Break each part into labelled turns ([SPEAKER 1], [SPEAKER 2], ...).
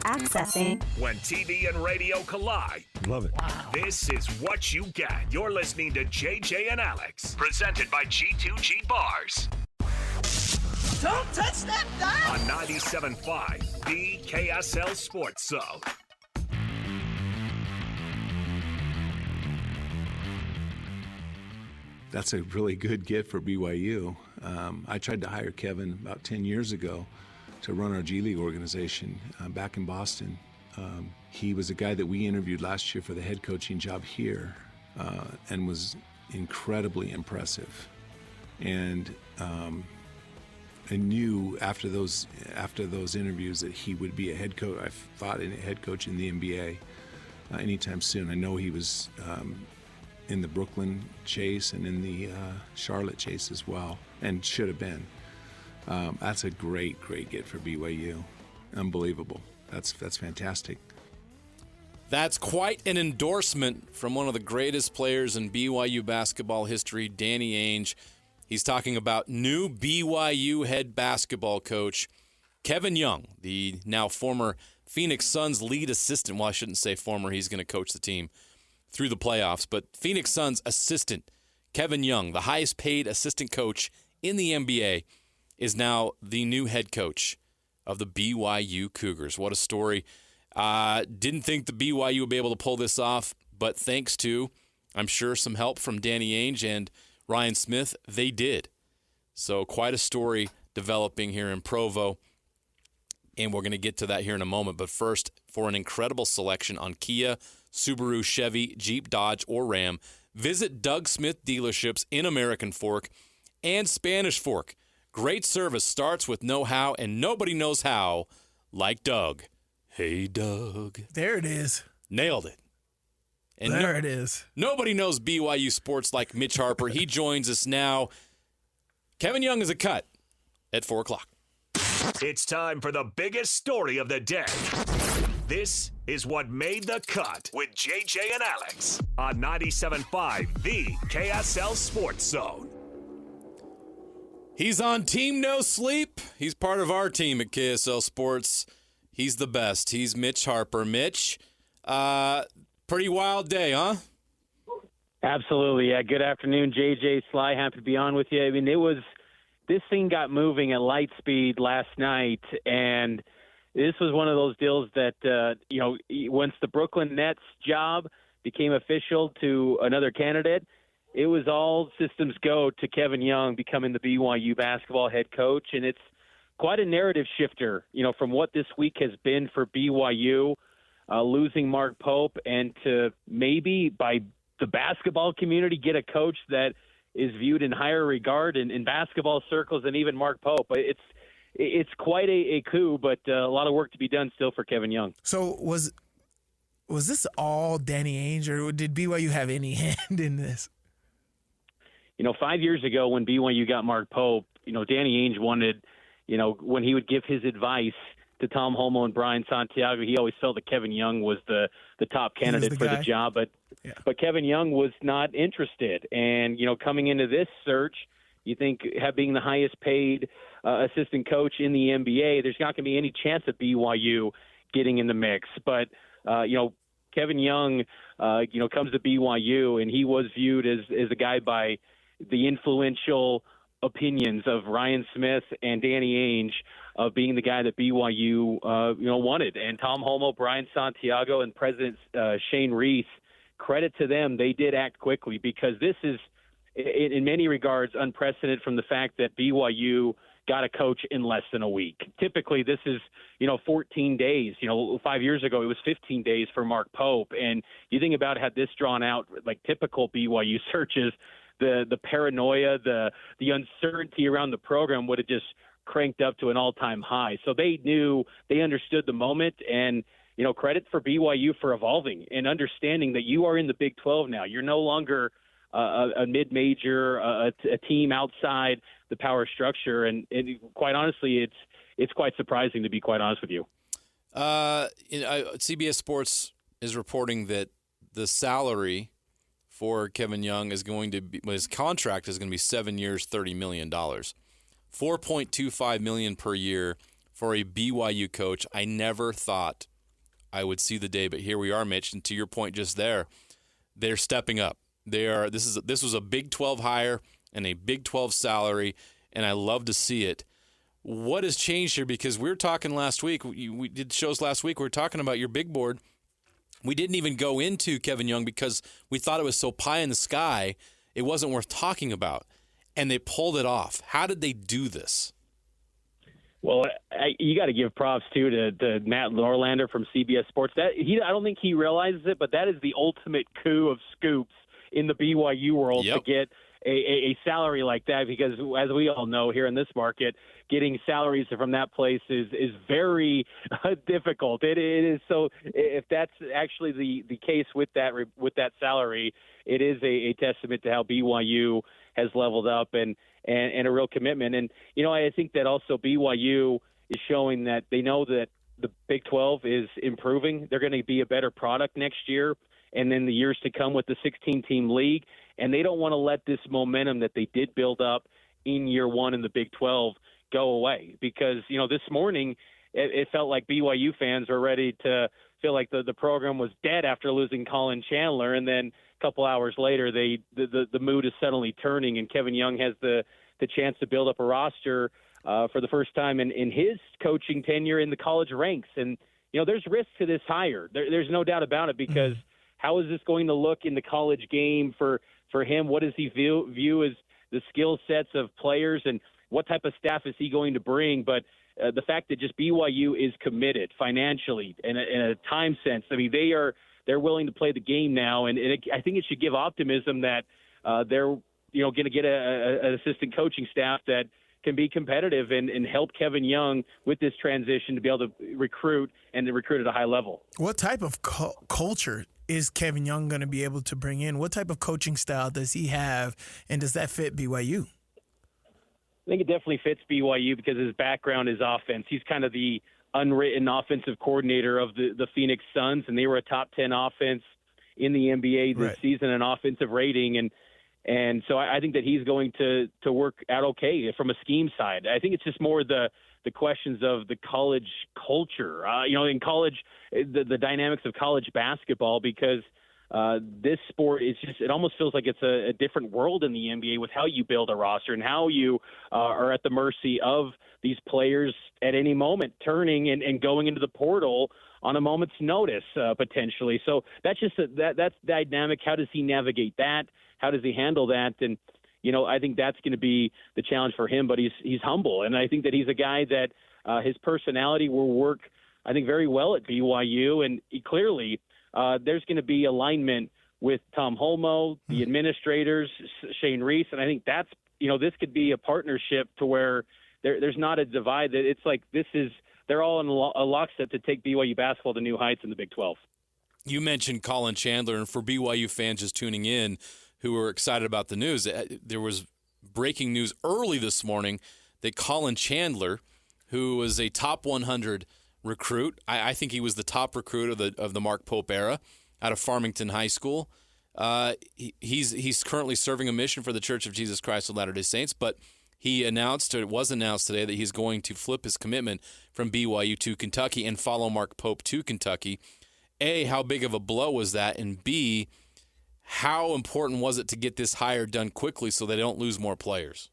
[SPEAKER 1] Accessing.
[SPEAKER 2] When TV and radio collide.
[SPEAKER 3] Love it.
[SPEAKER 2] Wow. This is what you get. You're listening to JJ and Alex. Presented by G2G Bars.
[SPEAKER 4] Don't touch that dial.
[SPEAKER 2] On 97.5, the KSL Sports Zone.
[SPEAKER 3] That's a really good get for BYU. I tried to hire Kevin about 10 years ago to run our G League organization back in Boston. He was a guy that we interviewed last year for the head coaching job here and was incredibly impressive. And I knew after those interviews that he would be a head coach. I thought a head coach in the NBA anytime soon. I know he was in the Brooklyn chase and in the Charlotte chase as well, and should have been. That's a great get for BYU. Unbelievable. That's fantastic.
[SPEAKER 5] That's quite an endorsement from one of the greatest players in BYU basketball history, Danny Ainge. He's talking about new BYU head basketball coach Kevin Young, the now former Phoenix Suns lead assistant. Well, I shouldn't say former. He's going to coach the team through the playoffs. But Phoenix Suns assistant Kevin Young, the highest paid assistant coach in the NBA, is now the new head coach of the BYU Cougars. What a story. Didn't think the BYU would be able to pull this off, but thanks to, I'm sure, some help from Danny Ainge and Ryan Smith, they did. So quite a story developing here in Provo, and we're going to get to that here in a moment. But first, for an incredible selection on Kia, Subaru, Chevy, Jeep, Dodge, or Ram, visit Doug Smith dealerships in American Fork and Spanish Fork. Great service starts with know-how, and nobody knows how like Doug. Hey, Doug.
[SPEAKER 6] There it is.
[SPEAKER 5] Nailed it. And
[SPEAKER 6] there it is.
[SPEAKER 5] Nobody knows BYU sports like Mitch Harper. He joins us now. Kevin Young is a cut at 4 o'clock.
[SPEAKER 2] It's time for the biggest story of the day. This is what made the cut with JJ and Alex on 97.5, the KSL Sports Zone.
[SPEAKER 5] He's on Team No Sleep. He's part of our team at KSL Sports. He's the best. He's Mitch Harper. Mitch, pretty wild day, huh?
[SPEAKER 7] Absolutely. Yeah. Good afternoon, JJ, Sly. Happy to be on with you. I mean, this thing got moving at light speed last night, and this was one of those deals that, once the Brooklyn Nets job became official to another candidate, it was all systems go to Kevin Young becoming the BYU basketball head coach, and it's quite a narrative shifter, from what this week has been for BYU, losing Mark Pope, and to maybe by the basketball community get a coach that is viewed in higher regard in basketball circles than even Mark Pope. It's quite a coup, but a lot of work to be done still for Kevin Young.
[SPEAKER 6] So was this all Danny Ainge, or did BYU have any hand in this?
[SPEAKER 7] 5 years ago when BYU got Mark Pope, Danny Ainge wanted, when he would give his advice to Tom Holmoe and Brian Santiago, he always felt that Kevin Young was the top candidate for the job. But Kevin Young was not interested. And, coming into this search, you think being the highest paid assistant coach in the NBA, there's not going to be any chance of BYU getting in the mix. But, Kevin Young, comes to BYU, and he was viewed as a guy by the influential opinions of Ryan Smith and Danny Ainge of being the guy that BYU, wanted. And Tom Holmoe, Brian Santiago, and President Shane Reese, credit to them, they did act quickly, because this is, in many regards, unprecedented from the fact that BYU got a coach in less than a week. Typically, this is, 14 days. 5 years ago, it was 15 days for Mark Pope. And you think about had this drawn out like typical BYU searches, the paranoia, the uncertainty around the program would have just cranked up to an all-time high. So they understood the moment, and, credit for BYU for evolving and understanding that you are in the Big 12 now. You're no longer a mid-major, a team outside the power structure. And quite honestly, it's quite surprising, to be quite honest with you.
[SPEAKER 5] CBS Sports is reporting that the salary for Kevin Young is going to be, his contract is going to be 7 years, $30 million. $4.25 million per year for a BYU coach. I never thought I would see the day, but here we are, Mitch. And to your point just there, they're stepping up. This was a Big 12 hire and a Big 12 salary, and I love to see it. What has changed here? Because we were talking last week. We did shows last week. We were talking about your big board. We didn't even go into Kevin Young because we thought it was so pie in the sky, it wasn't worth talking about. And they pulled it off. How did they do this?
[SPEAKER 7] Well, you got to give props to Matt Norlander from CBS Sports. I don't think he realizes it, but that is the ultimate coup of scoops in the BYU world to get a salary like that, because as we all know here in this market, getting salaries from that place is very difficult. It is. So if that's actually the case with that salary, it is a testament to how BYU has leveled up and a real commitment. And, I think that also BYU is showing that they know that the Big 12 is improving. They're going to be a better product next year and then the years to come with the 16-team league. And they don't want to let this momentum that they did build up in year one in the Big 12 go away. Because, this morning it felt like BYU fans were ready to feel like the program was dead after losing Colin Chandler. And then a couple hours later, the mood is suddenly turning, and Kevin Young has the chance to build up a roster for the first time in his coaching tenure in the college ranks. And, there's risk to this hire. There's no doubt about it, because how is this going to look in the college game for him? What does he view as the skill sets of players, and what type of staff is he going to bring? But the fact that just BYU is committed financially and in a time sense, I mean, they're willing to play the game now, and I think it should give optimism that they're going to get an assistant coaching staff that can be competitive and help Kevin Young with this transition to be able to recruit and to recruit at a high level.
[SPEAKER 6] What type of culture is Kevin Young going to be able to bring in? What type of coaching style does he have, and does that fit BYU?
[SPEAKER 7] I think it definitely fits BYU because his background is offense. He's kind of the unwritten offensive coordinator of the Phoenix Suns, and they were a top 10 offense in the NBA this season, an offensive rating. And so I think that he's going to work out okay from a scheme side. I think it's just more the questions of the college culture, in college, the dynamics of college basketball, because this sport is just, it almost feels like it's a different world in the NBA with how you build a roster and how you are at the mercy of these players at any moment turning and going into the portal on a moment's notice, potentially. So that's just that's dynamic. How does he navigate that? How does he handle that? And, I think that's going to be the challenge for him, but he's humble. And I think that he's a guy that his personality will work, I think, very well at BYU. And clearly there's going to be alignment with Tom Holmoe, the administrators, Shane Reese. And I think that's, this could be a partnership to where there's not a divide. That it's like they're all in a lockstep to take BYU basketball to new heights in the Big 12.
[SPEAKER 5] You mentioned Colin Chandler, and for BYU fans just tuning in who were excited about the news, there was breaking news early this morning that Colin Chandler, who was a top 100 recruit, I think he was the top recruit of the Mark Pope era out of Farmington High School. He's currently serving a mission for the Church of Jesus Christ of Latter-day Saints, but it was announced today that he's going to flip his commitment from BYU to Kentucky and follow Mark Pope to Kentucky. A, how big of a blow was that? And B, how important was it to get this hire done quickly so they don't lose more players?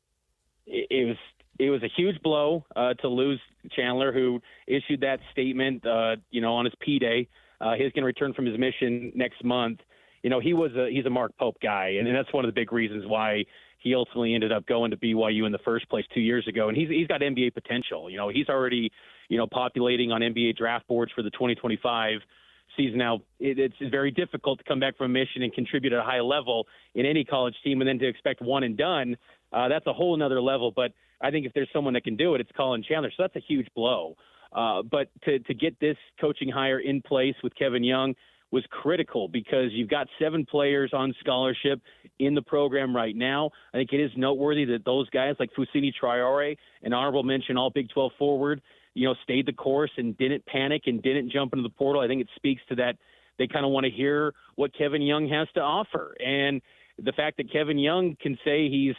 [SPEAKER 7] It was a huge blow to lose Chandler, who issued that statement, on his P-Day. He's going to return from his mission next month. He's a Mark Pope guy, and that's one of the big reasons why he ultimately ended up going to BYU in the first place 2 years ago. And he's got NBA potential. He's already, populating on NBA draft boards for the 2025 season. Now, it's very difficult to come back from a mission and contribute at a high level in any college team, and then to expect one and done, that's a whole nother level. But I think if there's someone that can do it, it's Colin Chandler. So that's a huge blow. But to get this coaching hire in place with Kevin Young was critical, because you've got 7 players on scholarship in the program right now. I think it is noteworthy that those guys like Fousseyni Traore, an honorable mention all Big 12 forward, stayed the course and didn't panic and didn't jump into the portal. I think it speaks to that they kind of want to hear what Kevin Young has to offer. And the fact that Kevin Young can say he's,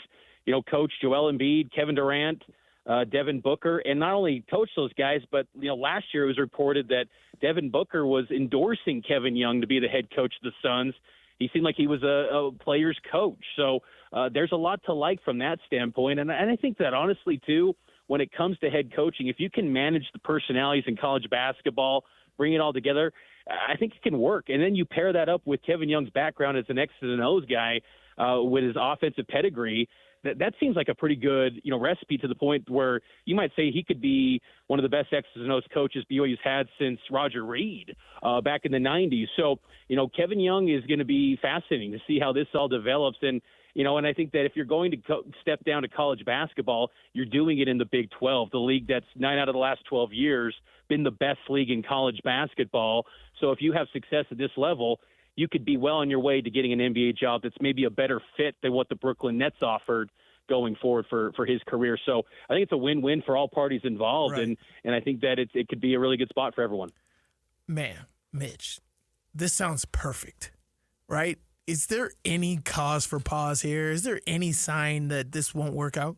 [SPEAKER 7] coached Joel Embiid, Kevin Durant, Devin Booker, and not only coach those guys, but last year it was reported that Devin Booker was endorsing Kevin Young to be the head coach of the Suns. He seemed like he was a player's coach. So there's a lot to like from that standpoint. And I think that honestly, too, when it comes to head coaching, if you can manage the personalities in college basketball, bring it all together, I think it can work. And then you pair that up with Kevin Young's background as an X's and O's guy with his offensive pedigree. That seems like a pretty good, recipe to the point where you might say he could be one of the best X's and O's coaches BYU's had since Roger Reed back in the 90s. So, Kevin Young is going to be fascinating to see how this all develops. And I think that if you're going to step down to college basketball, you're doing it in the Big 12, the league that's 9 out of the last 12 years been the best league in college basketball. So if you have success at this level, you could be well on your way to getting an NBA job that's maybe a better fit than what the Brooklyn Nets offered going forward for his career. So I think it's a win-win for all parties involved,
[SPEAKER 6] right.
[SPEAKER 7] and I think that it could be a really good spot for everyone.
[SPEAKER 6] Man, Mitch, this sounds perfect, right? Is there any cause for pause here? Is there any sign that this won't work out?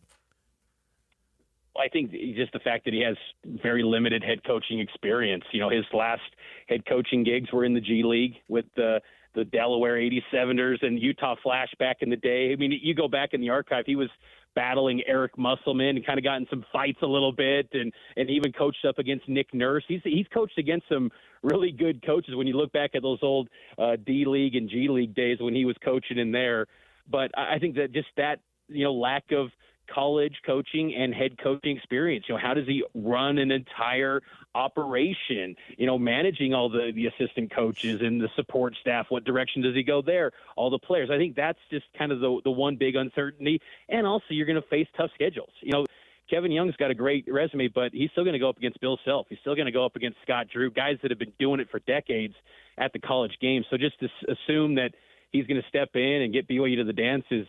[SPEAKER 7] I think just the fact that he has very limited head coaching experience. His last head coaching gigs were in the G League with the Delaware 87ers and Utah Flash back in the day. I mean, you go back in the archive, he was battling Eric Musselman and kind of got in some fights a little bit and even coached up against Nick Nurse. He's coached against some really good coaches when you look back at those old D League and G League days when he was coaching in there. But I think that just that, lack of college coaching and head coaching experience. How does he run an entire operation, managing all the assistant coaches and the support staff? What direction does he go there? All the players. I think that's just kind of the one big uncertainty. And also you're going to face tough schedules. Kevin Young's got a great resume, but he's still going to go up against Bill Self. He's still going to go up against Scott Drew, guys that have been doing it for decades at the college game. So just to assume that he's going to step in and get BYU to the dance is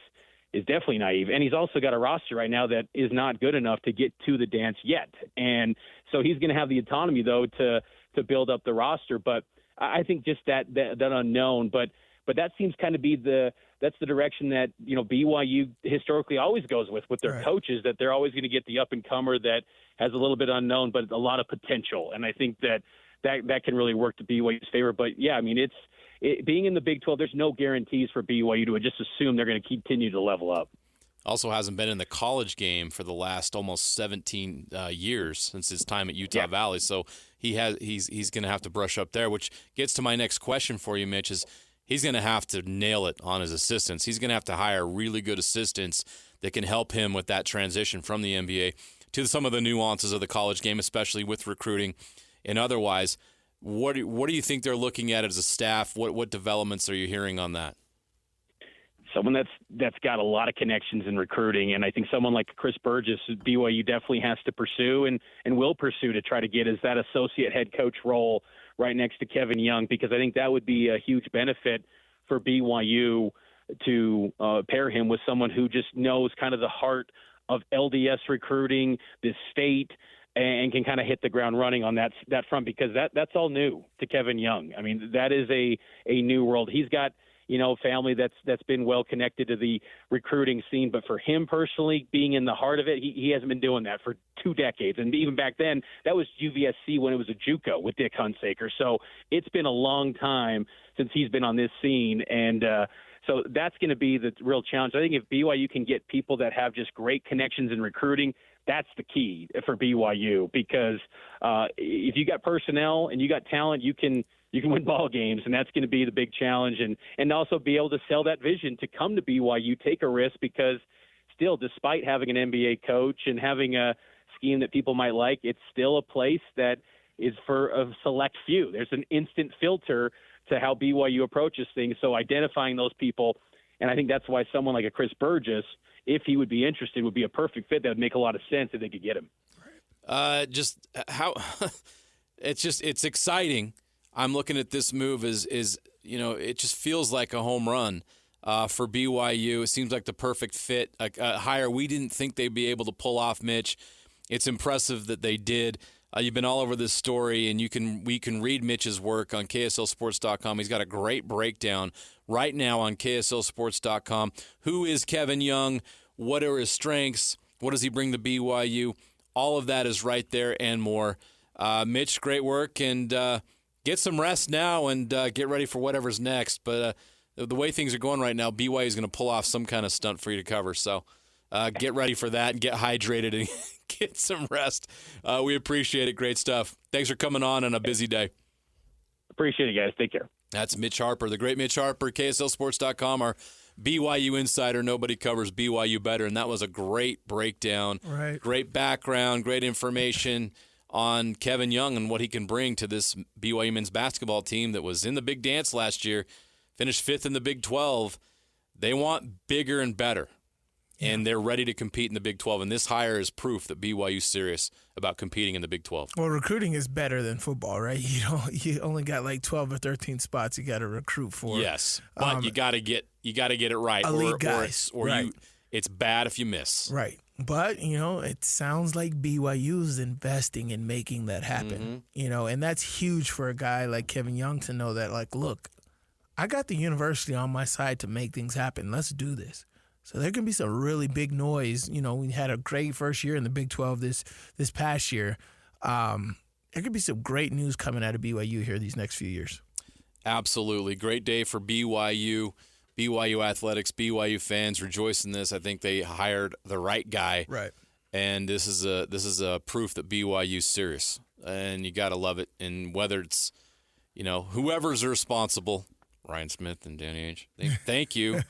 [SPEAKER 7] definitely naive. And he's also got a roster right now that is not good enough to get to the dance yet. And so he's going to have the autonomy, though, to build up the roster. But I think just that unknown. But that seems kind of be that's the direction that, BYU historically always goes with their coaches, that they're always going to get the up-and-comer that has a little bit unknown but a lot of potential. And I think that can really work to BYU's favor. But, yeah, I mean, being in the Big 12, there's no guarantees for BYU to just assume they're going to continue to level up.
[SPEAKER 5] Also hasn't been in the college game for the last almost 17 years since his time at Utah Valley. So he's going to have to brush up there, which gets to my next question for you, Mitch, is he's going to have to nail it on his assistants. He's going to have to hire really good assistants that can help him with that transition from the NBA to some of the nuances of the college game, especially with recruiting and otherwise. What do you think they're looking at as a staff? What developments are you hearing on that?
[SPEAKER 7] Someone that's got a lot of connections in recruiting, and I think someone like Chris Burgess, BYU definitely has to pursue and will pursue to try to get as that associate head coach role right next to Kevin Young, because I think that would be a huge benefit for BYU to pair him with someone who just knows kind of the heart of LDS recruiting, this state, and can kind of hit the ground running on that front, because that's all new to Kevin Young. I mean, that is a new world. He's got, family that's been well connected to the recruiting scene, but for him personally, being in the heart of it, he hasn't been doing that for 2 decades. And even back then, that was UVSC when it was a JUCO with Dick Hunsaker. So it's been a long time since he's been on this scene, and so that's going to be the real challenge. I think if BYU can get people that have just great connections in recruiting, that's the key for BYU, because if you got personnel and you got talent, you can win ball games, and that's going to be the big challenge. And also be able to sell that vision to come to BYU, take a risk, because still, despite having an NBA coach and having a scheme that people might like, it's still a place that is for a select few. There's an instant filter to how BYU approaches things, so identifying those people, and I think that's why someone like a Chris Burgess, if he would be interested, would be a perfect fit. That would make a lot of sense if they could get him.
[SPEAKER 5] It's exciting. I'm looking at this move as it just feels like a home run for BYU. It seems like the perfect fit, a hire we didn't think they'd be able to pull off, Mitch. It's impressive that they did. You've been all over this story, and we can read Mitch's work on KSLSports.com. He's got a great breakdown right now on KSLSports.com. Who is Kevin Young? What are his strengths? What does he bring to BYU? All of that is right there and more. Mitch, great work, and get some rest now and get ready for whatever's next. But the way things are going right now, BYU is going to pull off some kind of stunt for you to cover. So get ready for that and get hydrated and get some rest. We appreciate it. Great stuff. Thanks for coming on a busy day.
[SPEAKER 7] Appreciate it, guys. Take care.
[SPEAKER 5] That's Mitch Harper, the great Mitch Harper, KSLSports.com, our BYU insider. Nobody covers BYU better, and that was a great breakdown.
[SPEAKER 6] Right.
[SPEAKER 5] Great background, great information on Kevin Young and what he can bring to this BYU men's basketball team that was in the big dance last year, finished 5th in the Big 12. They want bigger and better, and they're ready to compete in the Big 12, and this hire is proof that BYU's serious about competing in the Big 12.
[SPEAKER 6] Well, recruiting is better than football, right? You only got like 12 or 13 spots you got to recruit for.
[SPEAKER 5] Yes, but you got to get it right,
[SPEAKER 6] elite guys, right.
[SPEAKER 5] It's bad if you miss.
[SPEAKER 6] Right. But, it sounds like BYU is investing in making that happen, and that's huge for a guy like Kevin Young to know that, like, look, I got the university on my side to make things happen. Let's do this. So there can be some really big noise. We had a great first year in the Big 12 this past year. There could be some great news coming out of BYU here these next few years.
[SPEAKER 5] Absolutely. Great day for BYU. BYU athletics, BYU fans rejoice in this. I think they hired the right guy.
[SPEAKER 6] Right.
[SPEAKER 5] And this is a proof that BYU's serious. And you got to love it. And whether it's, whoever's responsible, Ryan Smith and Danny Ainge, thank you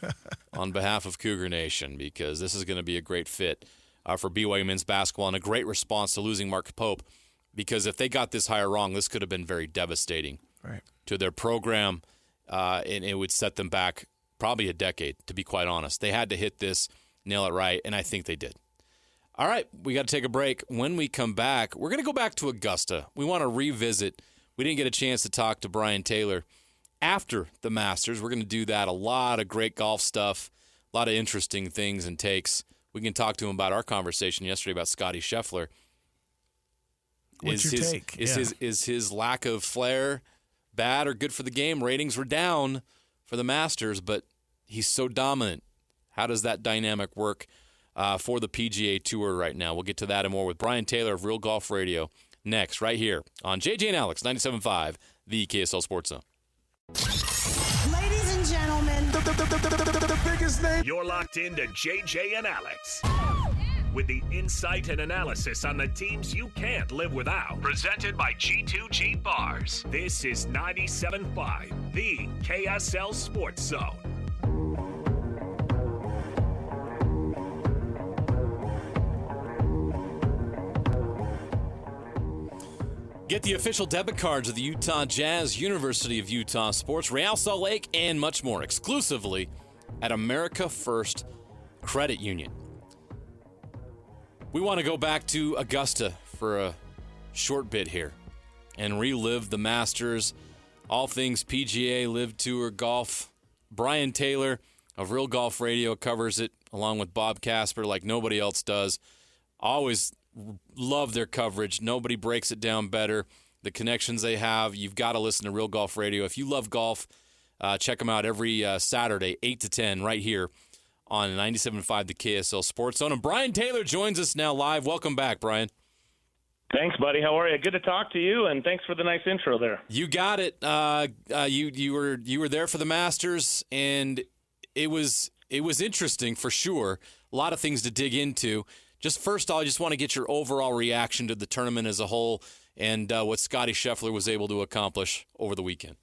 [SPEAKER 5] on behalf of Cougar Nation, because this is going to be a great fit for BYU men's basketball and a great response to losing Mark Pope, because if they got this hire wrong, this could have been very devastating to their program, and it would set them back probably a decade, to be quite honest. They had to hit this, nail it right, and I think they did. All right, we got to take a break. When we come back, we're going to go back to Augusta. We want to revisit. We didn't get a chance to talk to Brian Taylor after the Masters. We're going to do that. A lot of great golf stuff, a lot of interesting things and takes. We can talk to him about our conversation yesterday about Scotty Scheffler.
[SPEAKER 6] What's your take?
[SPEAKER 5] Is his lack of flair bad or good for the game? Ratings were down for the Masters, but he's so dominant. How does that dynamic work for the PGA Tour right now? We'll get to that and more with Brian Taylor of Real Golf Radio next, right here on JJ and Alex, 97.5, the KSL Sports Zone.
[SPEAKER 4] Ladies and gentlemen,
[SPEAKER 2] The biggest name. You're locked into JJ and Alex, with the insight and analysis on the teams you can't live without. Presented by G2G Bars. This is 97.5, the KSL Sports Zone.
[SPEAKER 5] Get the official debit cards of the Utah Jazz, University of Utah Sports, Real Salt Lake, and much more exclusively at America First Credit Union. We want to go back to Augusta for a short bit here and relive the Masters, all things PGA, Live Tour, golf. Brian Taylor of Real Golf Radio covers it along with Bob Casper like nobody else does. Always love their coverage. Nobody breaks it down better. The connections they have, you've got to listen to Real Golf Radio. If you love golf, check them out every Saturday, 8 to 10, right here on 97.5 the KSL Sports Zone. And Brian Taylor joins us now live. Welcome back, Brian.
[SPEAKER 1] Thanks, buddy. How are you? Good to talk to you, and thanks for the nice intro there.
[SPEAKER 5] You got it. You were there for the Masters, and it was interesting for sure. A lot of things to dig into. Just first, I just want to get your overall reaction to the tournament as a whole and what Scotty Scheffler was able to accomplish over the weekend.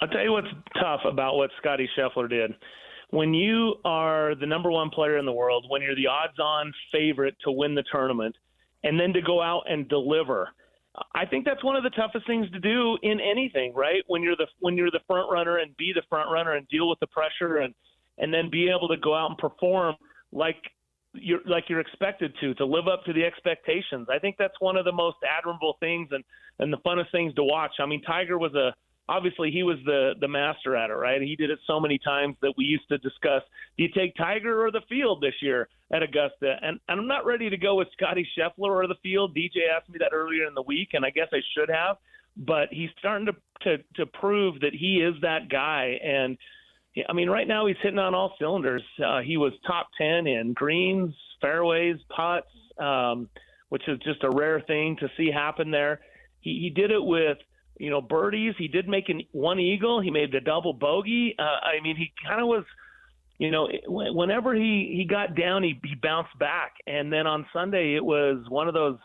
[SPEAKER 1] I'll tell you what's tough about what Scotty Scheffler did. When you are the number one player in the world, when you're the odds-on favorite to win the tournament, and then to go out and deliver, I think that's one of the toughest things to do in anything, right? When you're the front runner and be the front runner and deal with the pressure and then be able to go out and perform like you're expected to live up to the expectations. I think that's one of the most admirable things and the funnest things to watch. I mean, Tiger was obviously he was the master at it, right? He did it so many times that we used to discuss, do you take Tiger or the field this year at Augusta? And I'm not ready to go with Scotty Scheffler or the field. DJ asked me that earlier in the week, and I guess I should have. But he's starting to prove that he is that guy. And I mean, right now he's hitting on all cylinders. He was top 10 in greens, fairways, putts, which is just a rare thing to see happen there. He did it with, birdies. He did make one eagle. He made a double bogey. I mean, he kind of was, whenever he got down, he bounced back. And then on Sunday, it was one of those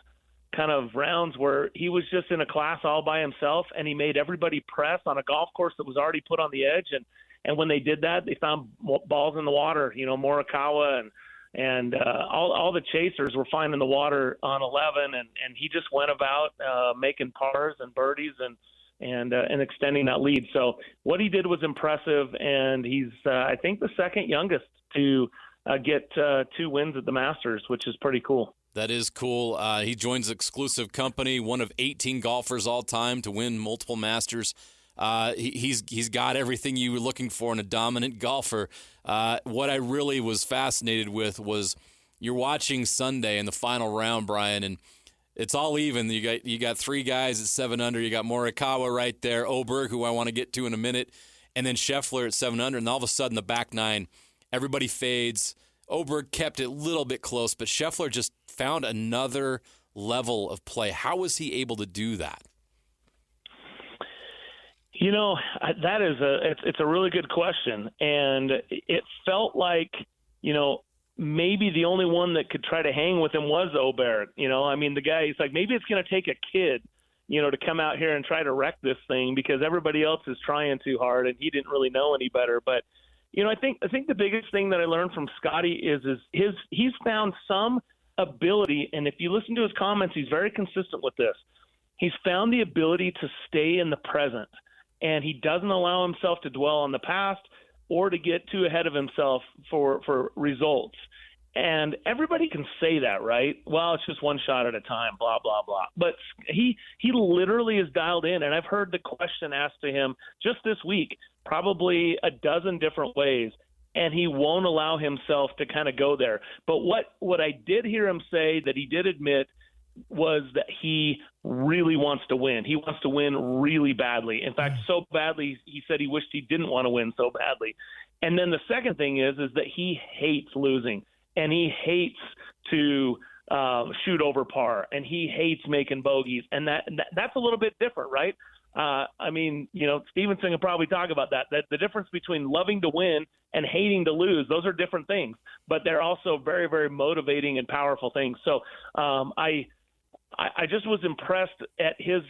[SPEAKER 1] kind of rounds where he was just in a class all by himself, and he made everybody press on a golf course that was already put on the edge. And when they did that, they found balls in the water. Morikawa and all the chasers were finding the water on 11, and he just went about making pars and birdies and extending that lead. So what he did was impressive, and he's I think the second youngest to get 2 wins at the Masters, which is pretty cool.
[SPEAKER 5] That is cool. He joins exclusive company, one of 18 golfers all time to win multiple Masters. He's got everything you were looking for in a dominant golfer. What I really was fascinated with was you're watching Sunday in the final round, Brian, and it's all even. You got 3 guys at 7 under. You got Morikawa right there, Oberg, who I want to get to in a minute, and then Scheffler at 7 under. And all of a sudden, the back 9, everybody fades. Oberg kept it a little bit close, but Scheffler just found another level of play. How was he able to do that?
[SPEAKER 1] That is it's a really good question. And it felt like, maybe the only one that could try to hang with him was Oberg. I mean, the guy, he's like, maybe it's going to take a kid, to come out here and try to wreck this thing because everybody else is trying too hard and he didn't really know any better. But, I think the biggest thing that I learned from Scotty is he's found some ability. And if you listen to his comments, he's very consistent with this. He's found the ability to stay in the present. And he doesn't allow himself to dwell on the past or to get too ahead of himself for results. And everybody can say that, right? Well, it's just one shot at a time, blah, blah, blah. But he literally is dialed in. And I've heard the question asked to him just this week, probably a dozen different ways. And he won't allow himself to kind of go there. But what I did hear him say that he did admit was that he really wants to win. He wants to win really badly. In fact, so badly, he said he wished he didn't want to win so badly. And then the second thing is that he hates losing, and he hates to shoot over par, and he hates making bogeys. And that's a little bit different, right? I mean, Stevenson can probably talk about that the difference between loving to win and hating to lose, those are different things, but they're also very, very motivating and powerful things. So I just was impressed at his,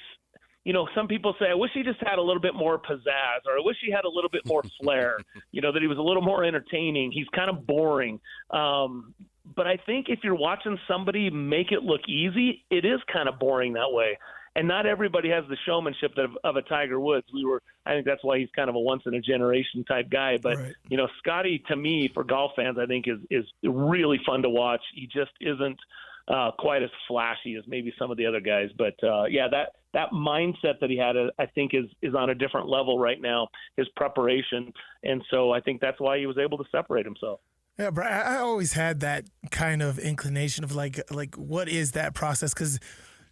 [SPEAKER 1] some people say, I wish he just had a little bit more pizzazz, or I wish he had a little bit more flair, that he was a little more entertaining. He's kind of boring. But I think if you're watching somebody make it look easy, it is kind of boring that way. And not everybody has the showmanship of a Tiger Woods. I think that's why he's kind of a once-in-a-generation type guy. But,
[SPEAKER 6] right.
[SPEAKER 1] Scotty, to me, for golf fans, I think is really fun to watch. He just isn't quite as flashy as maybe some of the other guys. But, that mindset that he had, I think, is on a different level right now, his preparation. And so I think that's why he was able to separate himself.
[SPEAKER 6] Yeah, but I always had that kind of inclination of like what is that process? Because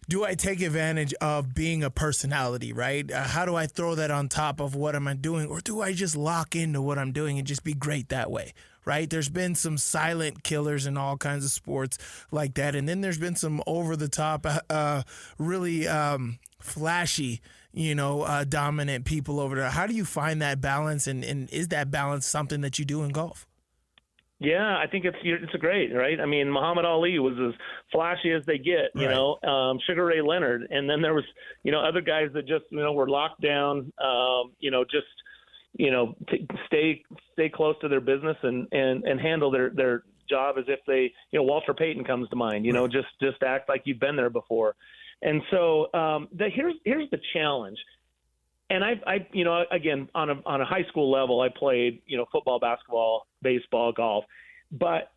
[SPEAKER 6] do I take advantage of being a personality, right? How do I throw that on top of what am I doing? Or do I just lock into what I'm doing and just be great that way, right? There's been some silent killers in all kinds of sports like that. And then there's been some over-the-top, really flashy, dominant people over there. How do you find that balance? And is that balance something that you do in golf?
[SPEAKER 1] Yeah, I think it's a great, right? I mean, Muhammad Ali was as flashy as they get, Sugar Ray Leonard. And then there was, other guys that just, were locked down, stay close to their business and handle their job as if they, Walter Payton comes to mind, just act like you've been there before. And so here's the challenge. And I again, on a high school level, I played, football, basketball, baseball, golf. But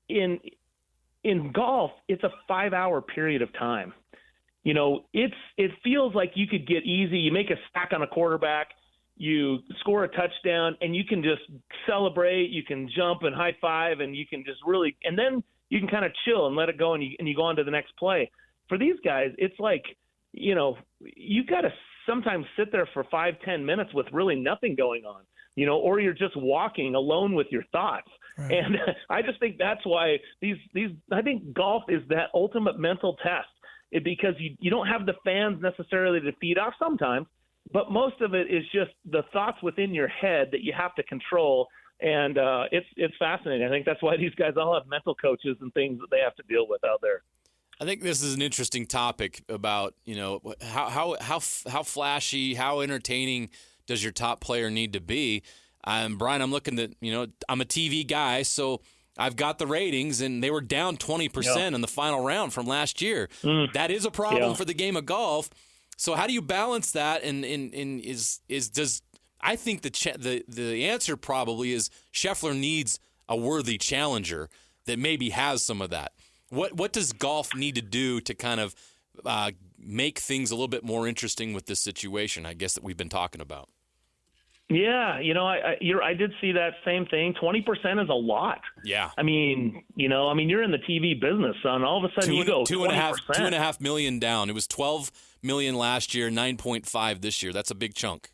[SPEAKER 1] in golf, it's a 5-hour period of time. It feels like you could get easy. You make a sack on a quarterback, you score a touchdown, and you can just celebrate. You can jump and high five, and you can just really, and then you can kind of chill and let it go, and you go on to the next play. For these guys, it's like, you've got to sometimes sit there for 5-10 minutes with really nothing going on. or you're just walking alone with your thoughts. Right. And I just think that's why I think golf is that ultimate mental test, because you don't have the fans necessarily to feed off sometimes, but most of it is just the thoughts within your head that you have to control. And it's fascinating. I think that's why these guys all have mental coaches and things that they have to deal with out there.
[SPEAKER 5] I think this is an interesting topic about, how flashy, how entertaining does your top player need to be? Brian, I'm looking at, I'm a TV guy, so I've got the ratings, and they were down 20% in the final round from last year. That is a problem for the game of golf. So how do you balance that? And I think the answer probably is Scheffler needs a worthy challenger that maybe has some of that. What does golf need to do to kind of make things a little bit more interesting with this situation, I guess, that we've been talking about?
[SPEAKER 1] Yeah, I did see that same thing. 20% is a lot.
[SPEAKER 5] Yeah.
[SPEAKER 1] I mean, you're in the TV business, son. All of a sudden you go 20%.
[SPEAKER 5] $2.5 million down. It was $12 million last year, 9.5 this year. That's a big chunk.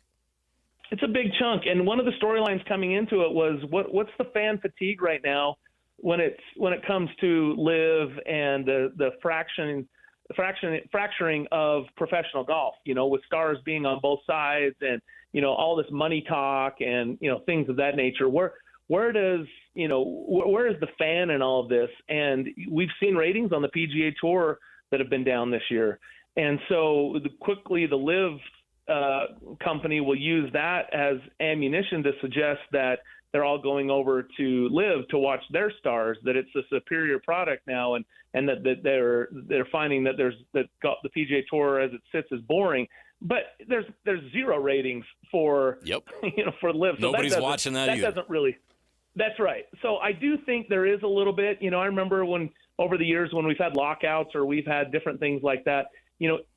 [SPEAKER 1] It's a big chunk. And one of the storylines coming into it was what's the fan fatigue right now when it comes to live and the fracturing of professional golf, with stars being on both sides and, all this money talk and, things of that nature. Where does, where is the fan in all of this? And we've seen ratings on the PGA Tour that have been down this year. And so quickly the Live company will use that as ammunition to suggest that they're all going over to Live to watch their stars, that it's a superior product now, and that they're finding that the PGA Tour as it sits is boring. But there's zero ratings for for Live. So
[SPEAKER 5] nobody's watching that either.
[SPEAKER 1] Doesn't really. That's right. So I do think there is a little bit. I remember when over the years when we've had lockouts or we've had different things like that.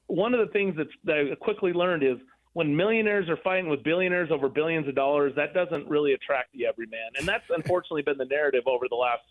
[SPEAKER 1] One of the things that I quickly learned is when millionaires are fighting with billionaires over billions of dollars, that doesn't really attract the everyman. And that's unfortunately been the narrative over the last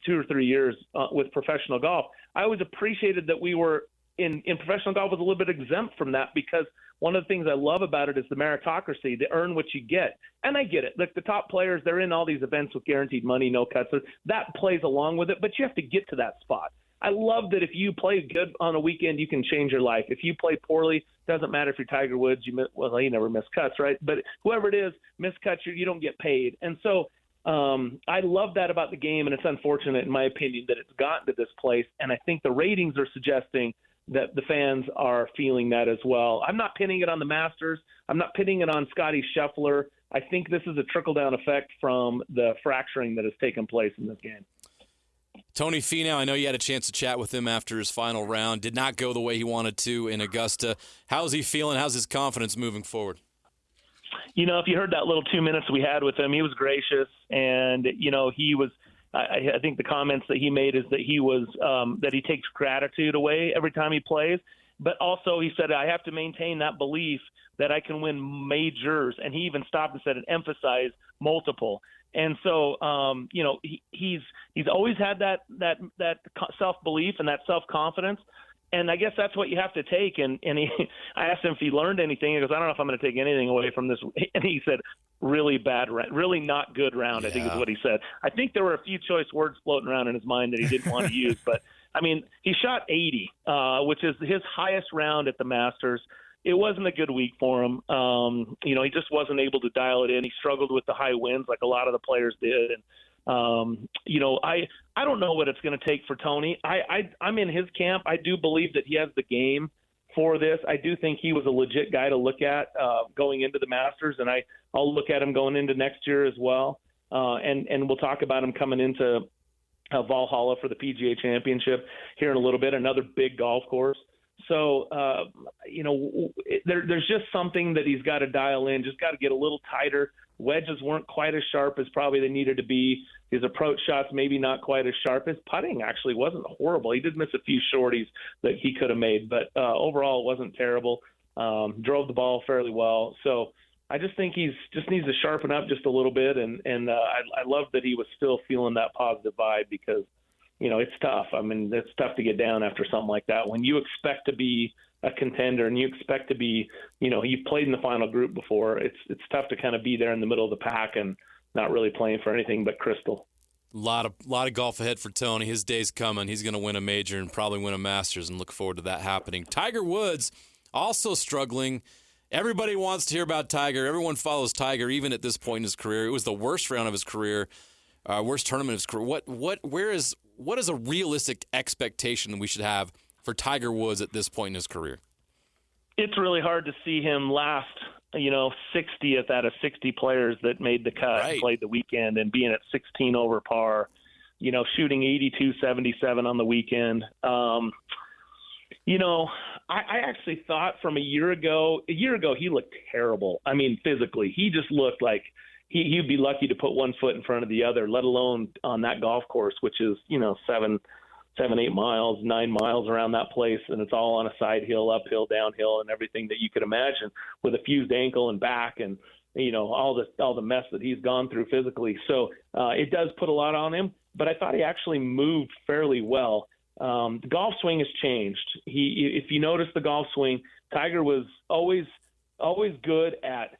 [SPEAKER 1] 2 or 3 years with professional golf. I always appreciated that we were in professional golf was a little bit exempt from that, because one of the things I love about it is the meritocracy, to earn what you get. And I get it. Look, the top players, they're in all these events with guaranteed money, no cuts. So that plays along with it, but you have to get to that spot. I love that if you play good on a weekend, you can change your life. If you play poorly, doesn't matter if you're Tiger Woods, you never miss cuts, right? But whoever it is, miss cuts, you don't get paid. And so I love that about the game, and it's unfortunate, in my opinion, that it's gotten to this place. And I think the ratings are suggesting that the fans are feeling that as well. I'm not pinning it on the Masters. I'm not pinning it on Scotty Scheffler. I think this is a trickle-down effect from the fracturing that has taken place in this game.
[SPEAKER 5] Tony Finau, I know you had a chance to chat with him after his final round. Did not go the way he wanted to in Augusta. How's he feeling? How's his confidence moving forward?
[SPEAKER 1] If you heard that little 2 minutes we had with him, he was gracious, and he was. I think the comments that he made is that he was that he takes gratitude away every time he plays, but also he said, I have to maintain that belief that I can win majors, and he even stopped and said and emphasized multiple. And so, he's always had that self-belief and that self-confidence. And I guess that's what you have to take. And I asked him if he learned anything. He goes, I don't know if I'm going to take anything away from this. And he said, really bad round, really not good round, I think is what he said. I think there were a few choice words floating around in his mind that he didn't want to use. But, I mean, he shot 80, which is his highest round at the Masters. It wasn't a good week for him. He just wasn't able to dial it in. He struggled with the high winds like a lot of the players did. And, I don't know what it's going to take for Tony. I'm in his camp. I do believe that he has the game for this. I do think he was a legit guy to look at going into the Masters, and I'll look at him going into next year as well. And we'll talk about him coming into Valhalla for the PGA Championship here in a little bit, another big golf course. So, there's just something that he's got to dial in, just got to get a little tighter. Wedges weren't quite as sharp as probably they needed to be. His approach shots maybe not quite as sharp. His putting actually wasn't horrible. He did miss a few shorties that he could have made, but overall it wasn't terrible. Drove the ball fairly well. So I just think he's just needs to sharpen up just a little bit. And I love that he was still feeling that positive vibe, because it's tough. I mean, it's tough to get down after something like that. When you expect to be a contender and you expect to be, you've played in the final group before, it's tough to kind of be there in the middle of the pack and not really playing for anything but crystal.
[SPEAKER 5] A lot of golf ahead for Tony. His day's coming. He's going to win a major and probably win a Masters, and look forward to that happening. Tiger Woods also struggling. Everybody wants to hear about Tiger. Everyone follows Tiger, even at this point in his career. It was the worst round of his career, worst tournament of his career. What is a realistic expectation that we should have for Tiger Woods at this point in his career?
[SPEAKER 1] It's really hard to see him last, 60th out of 60 players that made the cut and played the weekend, and being at 16 over par, shooting 82-77 on the weekend. I actually thought from a year ago he looked terrible. I mean, physically, he just looked like he'd be lucky to put one foot in front of the other, let alone on that golf course, which is, 7-8 miles, 9 miles around that place, and it's all on a side hill, uphill, downhill, and everything that you could imagine, with a fused ankle and back, and all the mess that he's gone through physically. So it does put a lot on him, but I thought he actually moved fairly well. The golf swing has changed. If you notice the golf swing, Tiger was always good at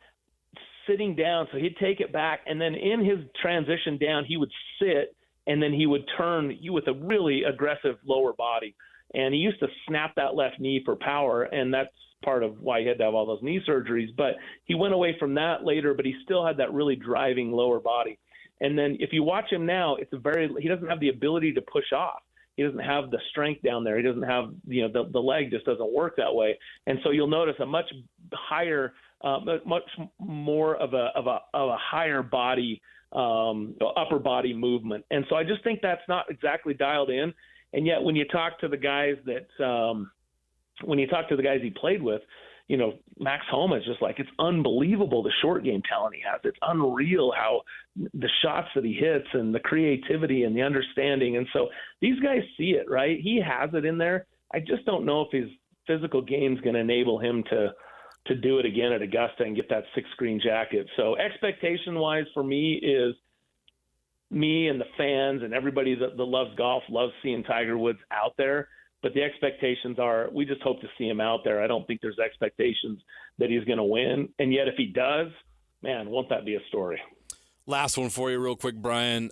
[SPEAKER 1] sitting down, so he'd take it back, and then in his transition down, he would sit, and then he would turn you with a really aggressive lower body. And he used to snap that left knee for power, and that's part of why he had to have all those knee surgeries. But he went away from that later, but he still had that really driving lower body. And then if you watch him now, he doesn't have the ability to push off. He doesn't have the strength down there. He doesn't have, the leg just doesn't work that way. And so you'll notice a much higher, much more of a higher body, upper body movement. And so I just think that's not exactly dialed in. And yet when you talk to the guys he played with, Max Homa is just like, it's unbelievable the short game talent he has. It's unreal how the shots that he hits and the creativity and the understanding. And so these guys see it, right? He has it in there. I just don't know if his physical game is going to enable him to do it again at Augusta and get that 6-screen jacket. So expectation-wise for me is me and the fans and everybody that loves golf loves seeing Tiger Woods out there. But the expectations are we just hope to see him out there. I don't think there's expectations that he's going to win. And yet if he does, man, won't that be a story?
[SPEAKER 5] Last one for you real quick, Brian.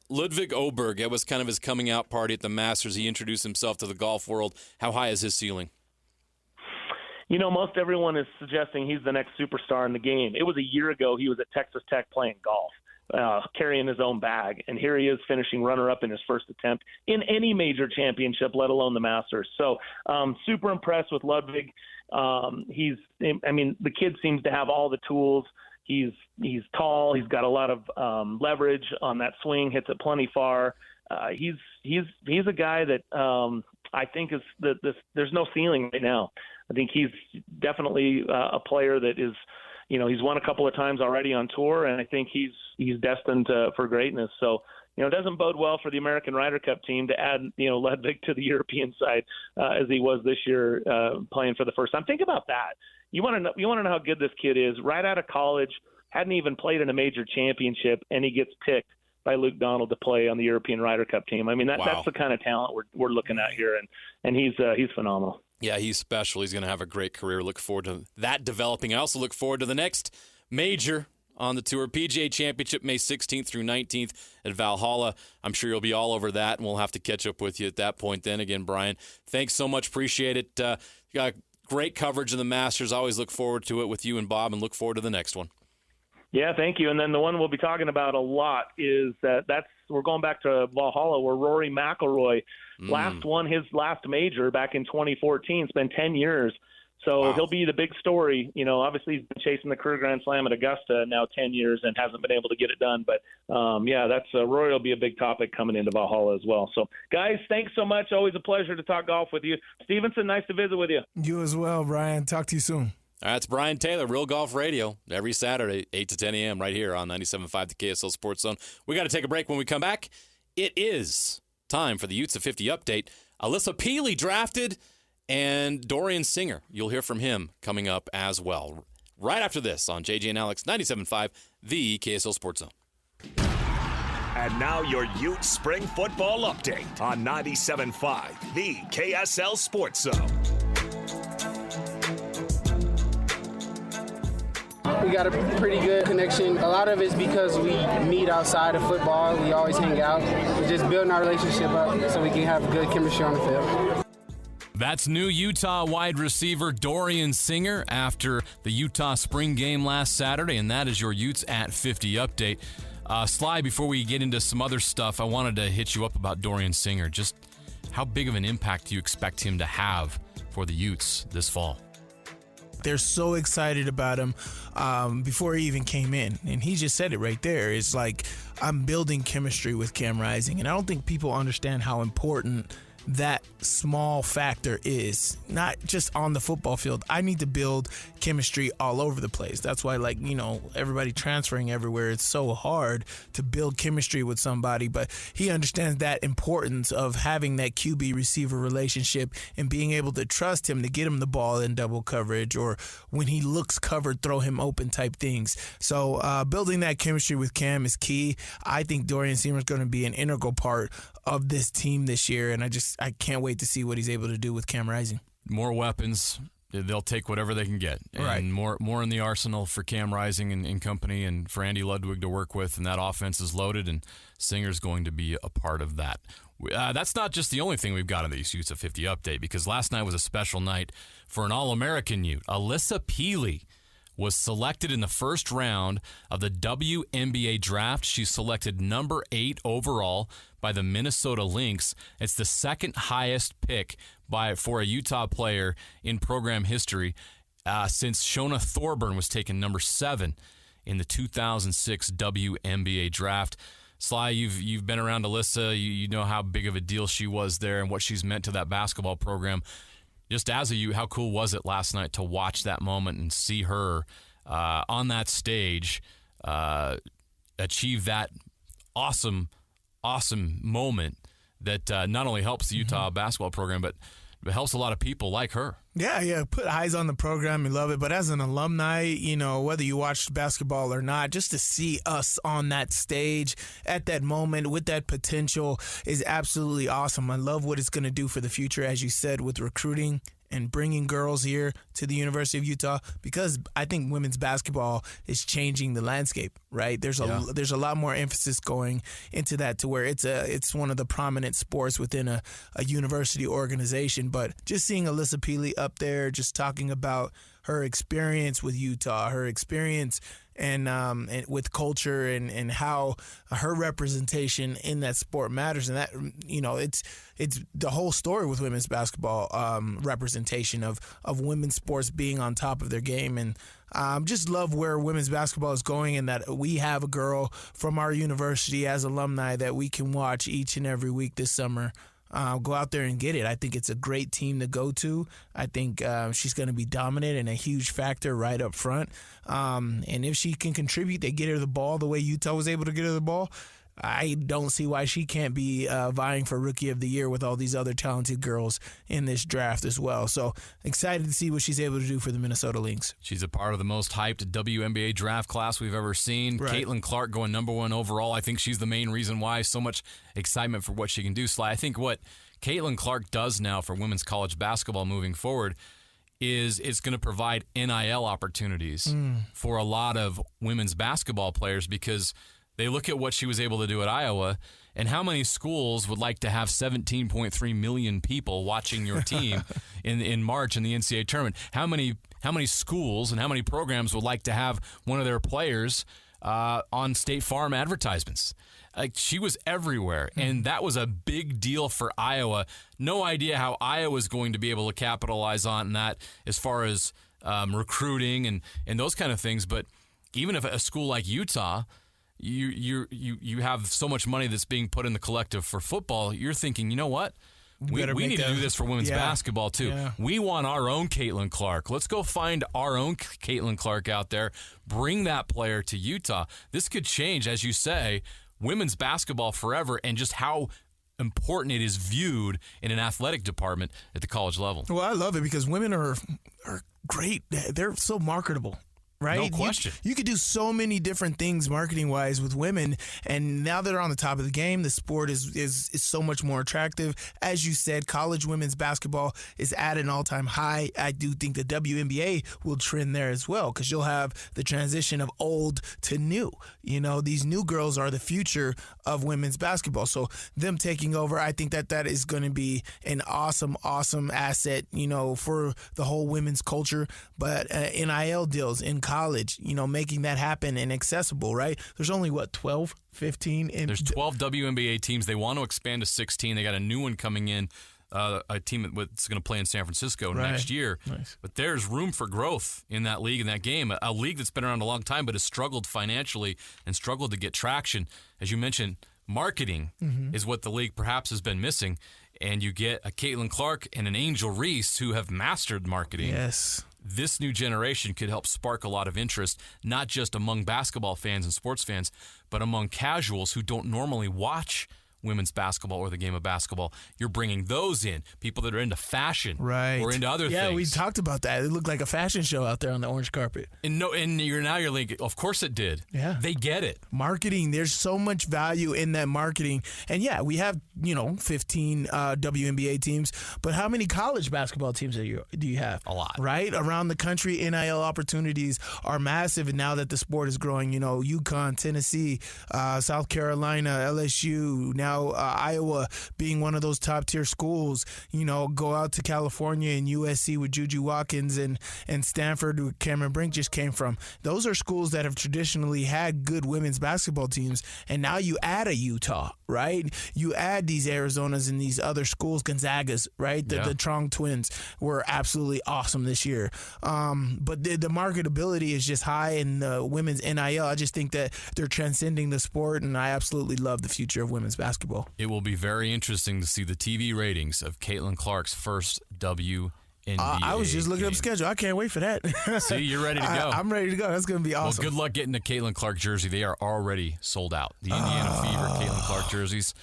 [SPEAKER 5] Ludwig Oberg, it was kind of his coming out party at the Masters. He introduced himself to the golf world. How high is his ceiling?
[SPEAKER 1] Most everyone is suggesting he's the next superstar in the game. It was a year ago he was at Texas Tech playing golf, carrying his own bag, and here he is finishing runner-up in his first attempt in any major championship, let alone the Masters. So super impressed with Ludwig. The kid seems to have all the tools. He's tall. He's got a lot of leverage on that swing, hits it plenty far. He's a guy that I think there's no ceiling right now. I think he's definitely a player that is, he's won a couple of times already on tour, and I think he's destined for greatness. So, it doesn't bode well for the American Ryder Cup team to add, Ludwig to the European side as he was this year playing for the first time. Think about that. You want to know how good this kid is. Right out of college, hadn't even played in a major championship, and he gets picked by Luke Donald to play on the European Ryder Cup team. I mean, that's the kind of talent we're looking at here, and he's phenomenal.
[SPEAKER 5] Yeah, he's special. He's going to have a great career. Look forward to that developing. I also look forward to the next major on the tour, PGA Championship, May 16th through 19th at Valhalla. I'm sure you'll be all over that, and we'll have to catch up with you at that point then. Again, Brian, thanks so much. Appreciate it. You got great coverage of the Masters. Always look forward to it with you and Bob, and look forward to the next one.
[SPEAKER 1] Yeah, thank you. And then the one we'll be talking about a lot is we're going back to Valhalla, where Rory McIlroy won his last major back in 2014. It's been 10 years. So He'll be the big story. Obviously he's been chasing the career Grand Slam at Augusta now 10 years and hasn't been able to get it done. But Rory will be a big topic coming into Valhalla as well. So guys, thanks so much. Always a pleasure to talk golf with you. Stevenson, nice to visit with you.
[SPEAKER 6] You as well, Brian. Talk to you soon.
[SPEAKER 5] That's Brian Taylor, Real Golf Radio, every Saturday, 8 to 10 a.m. right here on 97.5 the KSL Sports Zone. We got to take a break. When we come back, it is time for the Utes of 50 update. Alissa Pili drafted, and Dorian Singer. You'll hear from him coming up as well. Right after this on JJ and Alex, 97.5 the KSL Sports Zone.
[SPEAKER 2] And now your Ute Spring Football Update on 97.5, the KSL Sports Zone.
[SPEAKER 8] We got a pretty good connection. A lot of it's because we meet outside of football. We always hang out. We're just building our relationship up so we can have good chemistry on the field.
[SPEAKER 5] That's new Utah wide receiver Dorian Singer after the Utah spring game last Saturday, and that is your Utes at 50 update. Sly, before we get into some other stuff, I wanted to hit you up about Dorian Singer. Just how big of an impact do you expect him to have for the Utes this fall?
[SPEAKER 6] They're so excited about him before he even came in. And he just said it right there. It's like, I'm building chemistry with Cam Rising. And I don't think people understand how important that small factor is, not just on the football field. I need to build chemistry all over the place. That's why, everybody transferring everywhere, it's so hard to build chemistry with somebody. But he understands that importance of having that QB receiver relationship and being able to trust him to get him the ball in double coverage, or when he looks covered, throw him open type things. So building that chemistry with Cam is key. I think Dorian Singer is going to be an integral part of this team this year, and I can't wait to see what he's able to do with Cam Rising. More weapons. They'll take whatever they can get. And right. More in the arsenal for Cam Rising and company, and for Andy Ludwig to work with, and that offense is loaded, and Singer's going to be a part of that. That's not just the only thing we've got in these Utes at 50 update, because last night was a special night for an All-American Ute. Alissa Pili was selected in the first round of the WNBA Draft. She's selected number 8 overall by the Minnesota Lynx. It's the second highest pick for a Utah player in program history since Shona Thorburn was taken number 7 in the 2006 WNBA Draft. Sly, you've been around Alissa. You know how big of a deal she was there and what she's meant to that basketball program. Just as a Ute, how cool was it last night to watch that moment and see her on that stage achieve that awesome moment that not only helps the Utah basketball program, but it helps a lot of people like her. Yeah, put eyes on the program. You love it. But as an alumni, whether you watched basketball or not, just to see us on that stage at that moment with that potential is absolutely awesome. I love what it's going to do for the future, as you said, with recruiting and bringing girls here to the University of Utah, because I think women's basketball is changing the landscape, right? There's a lot more emphasis going into that, to where it's one of the prominent sports within a university organization. But just seeing Alissa Pili up there just talking about her experience with Utah, her experience and with culture and how her representation in that sport matters, and that it's the whole story with women's basketball, representation of women's sports being on top of their game, and just love where women's basketball is going, and that we have a girl from our university as alumni that we can watch each and every week this summer. Go out there and get it. I think it's a great team to go to. I think she's going to be dominant and a huge factor right up front. And if she can contribute, they get her the ball the way Utah was able to get her the ball, I don't see why she can't be vying for Rookie of the Year with all these other talented girls in this draft as well. So excited to see what she's able to do for the Minnesota Lynx. She's a part of the most hyped WNBA draft class we've ever seen. Right. Caitlin Clark going number 1 overall. I think she's the main reason why so much excitement for what she can do. Sly, I think what Caitlin Clark does now for women's college basketball moving forward is it's going to provide NIL opportunities for a lot of women's basketball players, because they look at what she was able to do at Iowa, and how many schools would like to have 17.3 million people watching your team in March in the NCAA tournament? How many schools and how many programs would like to have one of their players on State Farm advertisements? Like, she was everywhere, and that was a big deal for Iowa. No idea how Iowa's going to be able to capitalize on that as far as recruiting and those kind of things. But even if a school like Utah, you have so much money that's being put in the collective for football, you're thinking, you know what? We need to do this for women's basketball, too. Yeah. We want our own Caitlin Clark. Let's go find our own Caitlin Clark out there. Bring that player to Utah. This could change, as you say, women's basketball forever, and just how important it is viewed in an athletic department at the college level. Well, I love it because women are great. They're so marketable. right?
[SPEAKER 9] No question.
[SPEAKER 6] You could do so many different things marketing-wise with women, and now they're on the top of the game. The sport is so much more attractive. As you said, college women's basketball is at an all-time high. I do think the WNBA will trend there as well, because you'll have the transition of old to new. You know, these new girls are the future of women's basketball. So them taking over, I think that is going to be an awesome asset, you know, for the whole women's culture. But NIL deals in college, you know, making that happen and accessible, right? There's only, 12, 15?
[SPEAKER 9] There's 12 WNBA teams. They want to expand to 16. They got a new one coming in. A team that's going to play in San Francisco next year.
[SPEAKER 6] Nice.
[SPEAKER 9] But there's room for growth in that league, in that game. A league that's been around a long time but has struggled financially and struggled to get traction. As you mentioned, marketing is what the league perhaps has been missing. And you get a Caitlin Clark and an Angel Reese who have mastered marketing.
[SPEAKER 6] Yes.
[SPEAKER 9] This new generation could help spark a lot of interest, not just among basketball fans and sports fans, but among casuals who don't normally watch women's basketball or the game of basketball. You're bringing those in, people that are into fashion or into other things.
[SPEAKER 6] Yeah, we talked about that. It looked like a fashion show out there on the orange carpet.
[SPEAKER 9] And you're like, of course it did.
[SPEAKER 6] Yeah.
[SPEAKER 9] They get it.
[SPEAKER 6] Marketing, there's so much value in that marketing. And yeah, we have, 15 WNBA teams, but how many college basketball teams do you have?
[SPEAKER 9] A lot.
[SPEAKER 6] Right? Around the country, NIL opportunities are massive, and now that the sport is growing, UConn, Tennessee, South Carolina, LSU, now Iowa being one of those top tier schools, go out to California and USC with Juju Watkins and Stanford, where Cameron Brink just came from. Those are schools that have traditionally had good women's basketball teams, and now you add a Utah, right? You add these Arizonas and these other schools, Gonzagas, right? The Trong Twins were absolutely awesome this year. But the marketability is just high in the women's NIL. I just think that they're transcending the sport, and I absolutely love the future of women's basketball.
[SPEAKER 9] It will be very interesting to see the TV ratings of Caitlin Clark's first WNBA
[SPEAKER 6] I was just looking
[SPEAKER 9] game.
[SPEAKER 6] up schedule. I can't wait for that.
[SPEAKER 9] See, you're ready to go.
[SPEAKER 6] I'm ready to go. That's going to be awesome.
[SPEAKER 9] Well, good luck getting a Caitlin Clark jersey. They are already sold out. The Indiana Fever Caitlin Clark jerseys.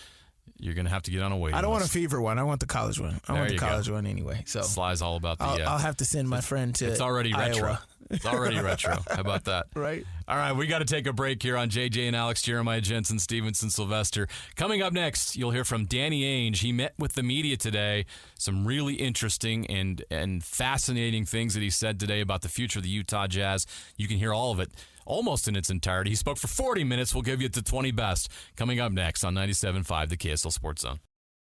[SPEAKER 9] You're going to have to get on a waiting list.
[SPEAKER 6] I don't want a Fever one. I want the college one. I want the college one anyway. So
[SPEAKER 9] Sly's all about the.
[SPEAKER 6] I'll have to send my friend to.
[SPEAKER 9] It's already
[SPEAKER 6] Iowa.
[SPEAKER 9] retro. It's already retro. How about that?
[SPEAKER 6] Right.
[SPEAKER 9] All right, we got to take a break here on JJ and Alex, Jeremiah Jensen, Stevenson Sylvester. Coming up next, you'll hear from Danny Ainge. He met with the media today. Some really interesting and fascinating things that he said today about the future of the Utah Jazz. You can hear all of it almost in its entirety. He spoke for 40 minutes. We'll give you the 20 best. Coming up next on 97.5, the KSL Sports Zone.